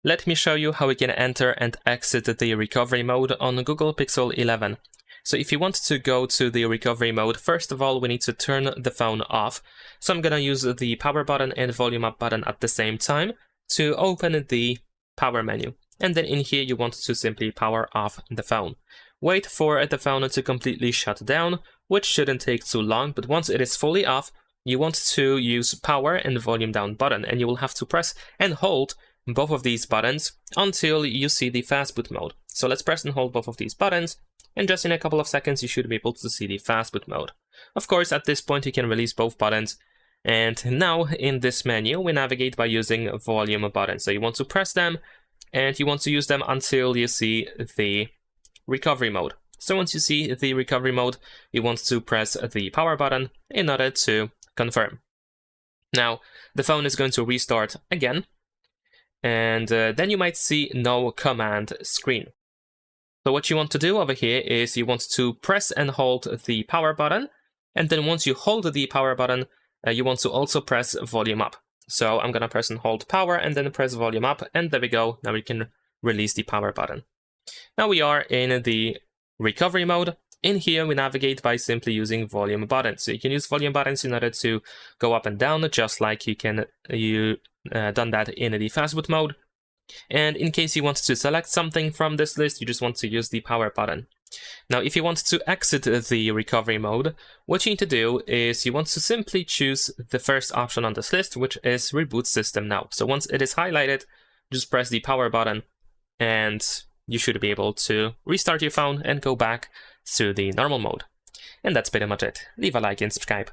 Let me show you how we can enter and exit the recovery mode on Google Pixel 11. So if you want to go to the recovery mode, first of all, we need to turn the phone off. So I'm going to use the power button and volume up button at the same time to open the power menu. And then in here, you want to simply power off the phone. Wait for the phone to completely shut down, which shouldn't take too long, but once it is fully off, you want to use power and volume down button, and you will have to press and hold both of these buttons until you see the fast boot mode. So let's press and hold both of these buttons, and just in a couple of seconds you should be able to see the fast boot mode. Of course, at this point you can release both buttons, and now in this menu we navigate by using volume buttons. So you want to press them, and you want to use them until you see the recovery mode. So once you see the recovery mode, you want to press the power button in order to confirm. Now the phone is going to restart again, and then you might see no command screen. So what you want to do over here is you want to press and hold the power button, and then once you hold the power button, you want to also press volume up. So I'm gonna press and hold power and then press volume up, and there we go. Now we can release the power button. Now we are in the recovery mode. In here we navigate by simply using volume buttons. So you can use volume buttons in order to go up and down, just like you can done that in the fast boot mode. And in case you want to select something from this list, you just want to use the power button. Now if you want to exit the recovery mode, what you need to do is you want to simply choose the first option on this list, which is reboot system now. So once it is highlighted, just press the power button and you should be able to restart your phone and go back to the normal mode. And that's pretty much it. Leave a like and subscribe.